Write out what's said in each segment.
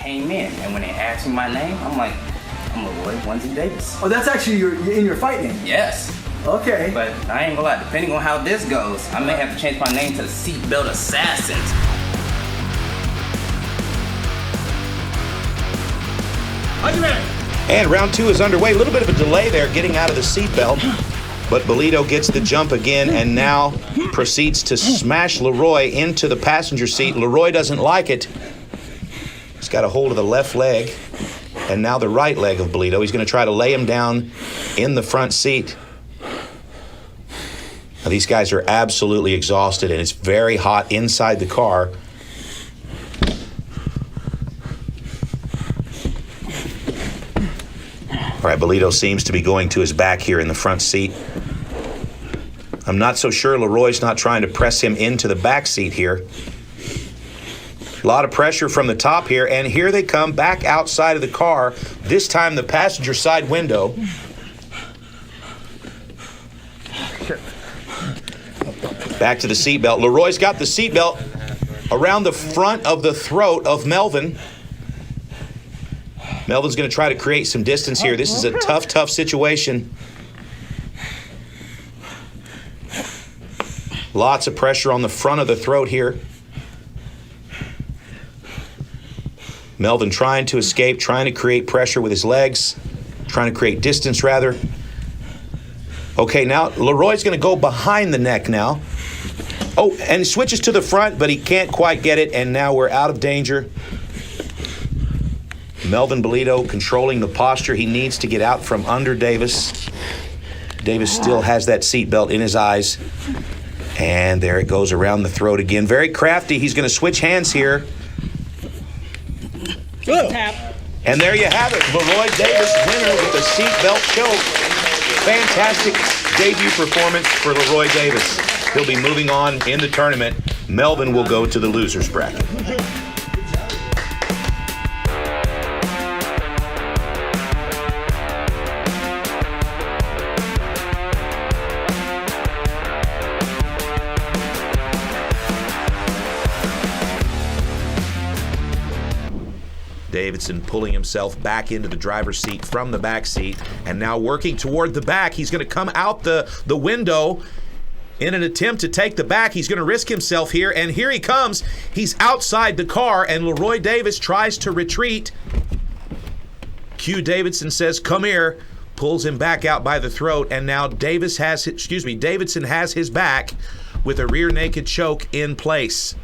came in, and when they asked me my name, I'm like, I'm Laroy Davis. Oh, that's actually your fight name? Yes. Okay. But I ain't gonna lie, depending on how this goes, I may have to change my name to Seatbelt Assassin. And round 2 is underway. A little bit of a delay there getting out of the seatbelt, but Bolito gets the jump again and now proceeds to smash Laroy into the passenger seat. Laroy doesn't like it. He's got a hold of the left leg and now the right leg of Bolito. He's going to try to lay him down in the front seat. Now, these guys are absolutely exhausted and it's very hot inside the car. All right, Bolito seems to be going to his back here in the front seat. I'm not so sure Leroy's not trying to press him into the back seat here. A lot of pressure from the top here, and here they come back outside of the car, this time the passenger side window. Back to the seatbelt. Leroy's got the seatbelt around the front of the throat of Melvin. Melvin's going to try to create some distance here. This is a tough situation. Lots of pressure on the front of the throat here. Melvin trying to escape, trying to create pressure with his legs, trying to create distance rather. Okay, now Leroy's going to go behind the neck now. Oh, and he switches to the front, but he can't quite get it, and now we're out of danger. Melvin Bolito controlling the posture. He needs to get out from under Davis. Davis still has that seatbelt in his eyes. And there it goes around the throat again. Very crafty. He's going to switch hands here. Tap. And there you have it. Laroy Davis, winner with the seatbelt choke. Fantastic debut performance for Laroy Davis. He'll be moving on in the tournament. Melvin will go to the losers bracket. Davidson pulling himself back into the driver's seat from the back seat and now working toward the back. He's going to come out the window in an attempt to take the back. He's going to risk himself here, and here he comes. He's outside the car, and Laroy Davis tries to retreat. Q Davidson says, "Come here," pulls him back out by the throat, and now Davidson has his back with a rear naked choke in place.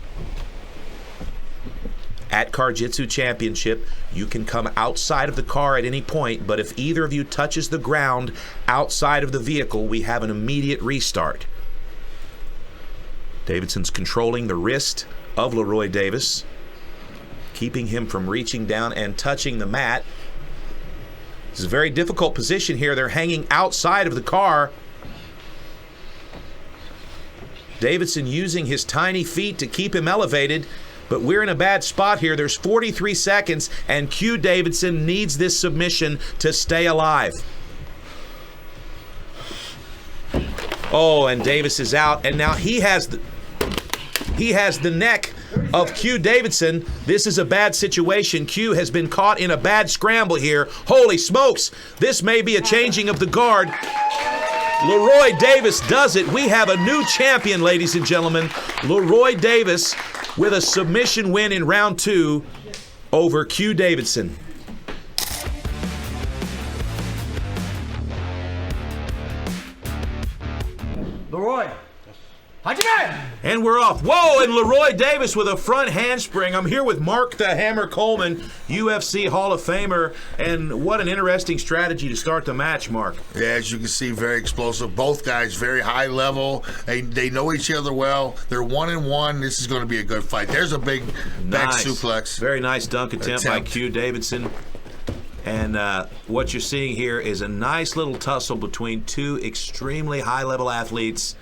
At CarJitsu Championship, you can come outside of the car at any point, but if either of you touches the ground outside of the vehicle, we have an immediate restart. Davidson's controlling the wrist of Laroy Davis, keeping him from reaching down and touching the mat. This is a very difficult position here. They're hanging outside of the car. Davidson using his tiny feet to keep him elevated. But we're in a bad spot here. There's 43 seconds, and Q Davidson needs this submission to stay alive. Oh, and Davis is out, and now he has the neck of Q Davidson. This is a bad situation. Q has been caught in a bad scramble here. Holy smokes, this may be a changing of the guard. Laroy Davis does it. We have a new champion, ladies and gentlemen. Laroy Davis with a submission win in round 2 over Q Davidson. Leroy. And we're off. Whoa, and Laroy Davis with a front handspring. I'm here with Mark the Hammer Coleman, UFC Hall of Famer. And what an interesting strategy to start the match, Mark. Yeah, as you can see, very explosive. Both guys very high level. They know each other well. They're 1-1. This is going to be a good fight. There's a big back suplex. Very nice dunk attempt by Q Davidson. And what you're seeing here is a nice little tussle between two extremely high-level athletes.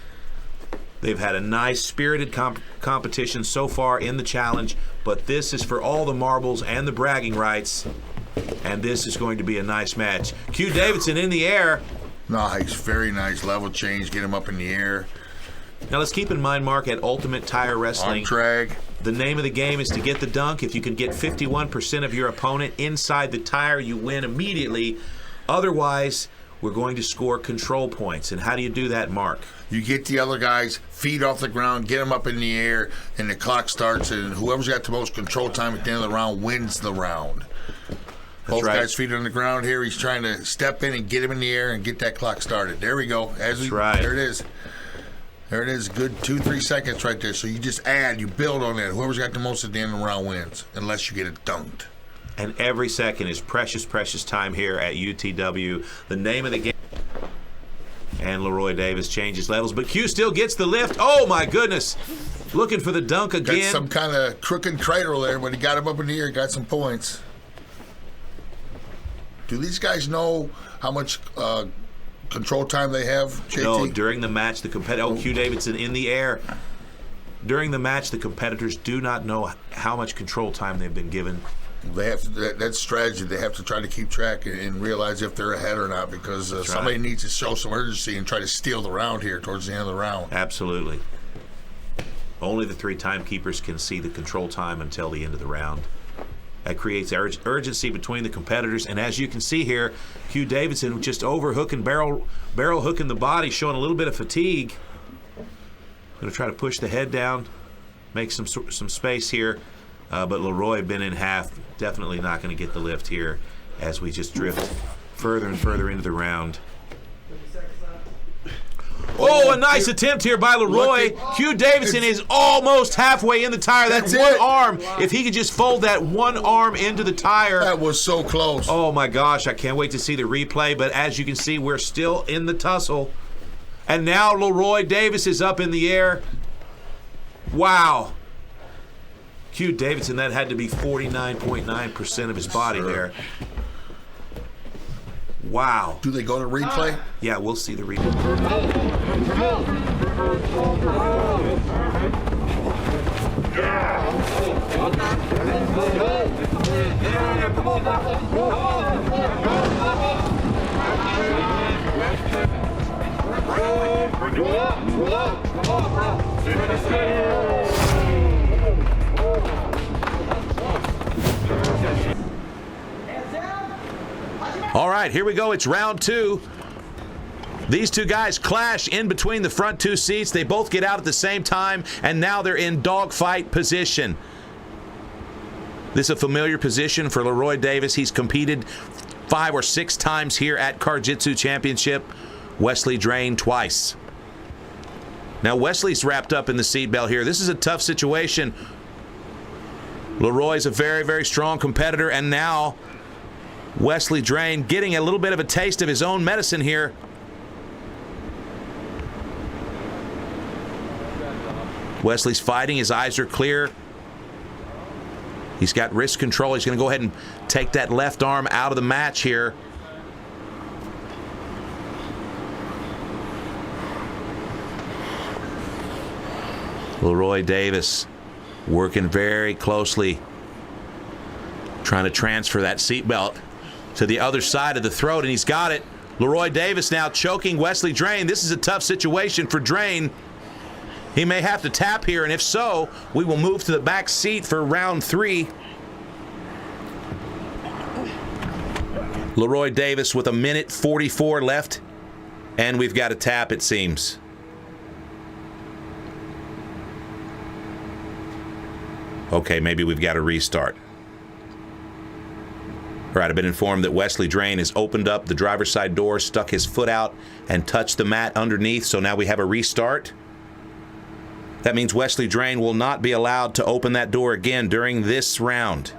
They've had a nice spirited competition so far in the challenge, but this is for all the marbles and the bragging rights, and this is going to be a nice match. Q Davidson in the air. Nice, very nice level change. Get him up in the air. Now let's keep in mind, Mark, at Ultimate Tire Wrestling, Arm drag. the name of the game is to get the dunk. If you can get 51% of your opponent inside the tire, you win immediately. Otherwise, we're going to score control points. And how do you do that, Mark? You get the other guys' feet off the ground, get them up in the air, and the clock starts, and whoever's got the most control time at the end of the round wins the round. Both right. guys' feet on the ground here. He's trying to step in and get him in the air and get that clock started. There we go. Right. There it is. There it is. Good 2-3 seconds right there. So you just add, you build on that. Whoever's got the most at the end of the round wins, unless you get it dunked. And every second is precious, precious time here at UTW. The name of the game. And Laroy Davis changes levels, but Q still gets the lift. Oh, my goodness. Looking for the dunk again. Got some kind of crooked cradle there, but he got him up in the air, got some points. Do these guys know how much control time they have, JT? No, during the match, the competitor, Q Davidson in the air. During the match, the competitors do not know how much control time they've been given. They have to, that's strategy. They have to try to keep track and realize if they're ahead or not, because somebody needs to show some urgency and try to steal the round here towards the end of the round. Absolutely. Only the 3 timekeepers can see the control time until the end of the round. That creates urgency between the competitors, and as you can see here, Q Davidson just overhooking, barrel hooking the body, showing a little bit of fatigue. Going to try to push the head down, make some space here, but Laroy been in half, definitely not going to get the lift here as we just drift further and further into the round. Oh, a nice attempt here by Laroy. Q Davidson is almost halfway in the tire. That's one arm. If he could just fold that one arm into the tire. That was so close. Oh, my gosh. I can't wait to see the replay. But as you can see, we're still in the tussle. And now Laroy Davis is up in the air. Wow. Q Davidson, that had to be 49.9% of his body there. Wow. Do they go to replay? Yeah, we'll see the replay. All right, here we go. It's round 2. These two guys clash in between the front 2 seats. They both get out at the same time, and now they're in dogfight position. This is a familiar position for Laroy Davis. He's competed 5 or 6 times here at CarJitsu Championship. Wesley Drain twice. Now Wesley's wrapped up in the seatbelt here. This is a tough situation. Laroy's a very, very strong competitor, and now Wesley Drain getting a little bit of a taste of his own medicine here. Wesley's fighting. His eyes are clear. He's got wrist control. He's going to go ahead and take that left arm out of the match here. Laroy Davis working very closely, trying to transfer that seatbelt to the other side of the throat, and he's got it. Laroy Davis now choking Wesley Drain. This is a tough situation for Drain. He may have to tap here, and if so, we will move to the back seat for round 3. Laroy Davis with 1:44 left, and we've got a tap, it seems. Okay, maybe we've got to restart. All right, I've been informed that Wesley Drain has opened up the driver's side door, stuck his foot out, and touched the mat underneath, so now we have a restart. That means Wesley Drain will not be allowed to open that door again during this round.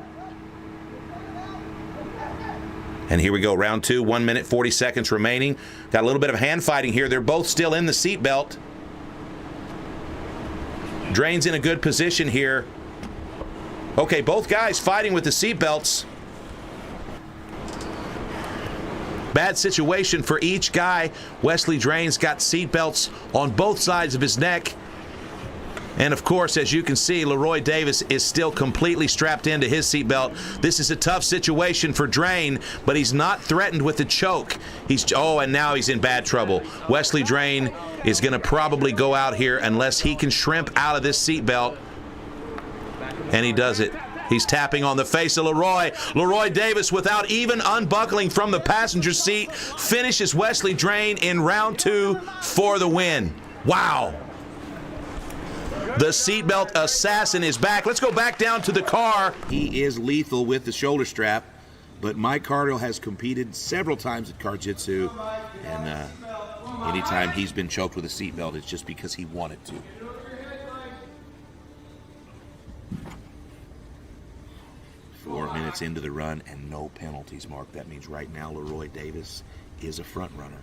And here we go, round 2, 1 minute, 40 seconds remaining. Got a little bit of hand fighting here. They're both still in the seatbelt. Drain's in a good position here. Okay, both guys fighting with the seatbelts. Bad situation for each guy. Wesley Drain's got seatbelts on both sides of his neck. And of course, as you can see, Laroy Davis is still completely strapped into his seatbelt. This is a tough situation for Drain, but he's not threatened with the choke. And now he's in bad trouble. Wesley Drain is going to probably go out here unless he can shrimp out of this seatbelt. And he does it. He's tapping on the face of Laroy. Laroy Davis, without even unbuckling from the passenger seat, finishes Wesley Drain in round 2 for the win. Wow. The Seatbelt Assassin is back. Let's go back down to the car. He is lethal with the shoulder strap, but Mike Cardle has competed several times at CarJitsu, and anytime he's been choked with a seatbelt, it's just because he wanted to. Four minutes into the run and no penalties, Mark. That means right now Laroy Davis is a front runner.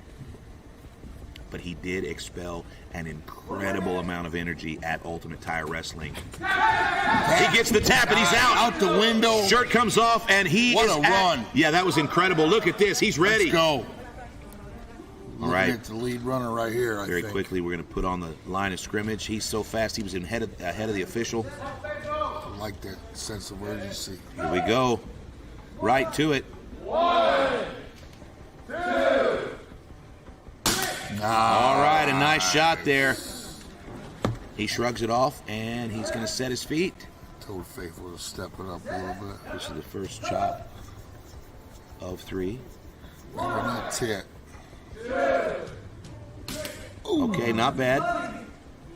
But he did expel an incredible amount of energy at Ultimate Tire Wrestling. He gets the tap and he's out. Out the window. Shirt comes off and he What a run. Yeah, that was incredible. Look at this. He's ready. Let's go. All right. Looking at the lead runner right here, Very quickly, we're going to put on the line of scrimmage. He's so fast, he was ahead of the official. I like that sense of urgency. Here we go. Right to it. 1, 2. All right, a nice shot there. He shrugs it off, and he's going to set his feet. Told Faithful to step it up a little bit. This is the first chop of 3. Maybe not 10. Okay, not bad.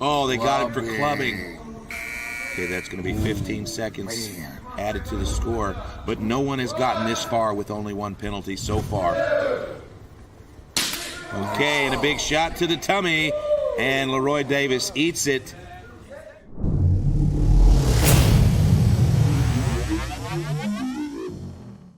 Oh, they got him for clubbing. Okay, that's going to be 15 seconds added to the score. But no one has gotten this far with only 1 penalty so far. Okay, and a big shot to the tummy. And Laroy Davis eats it.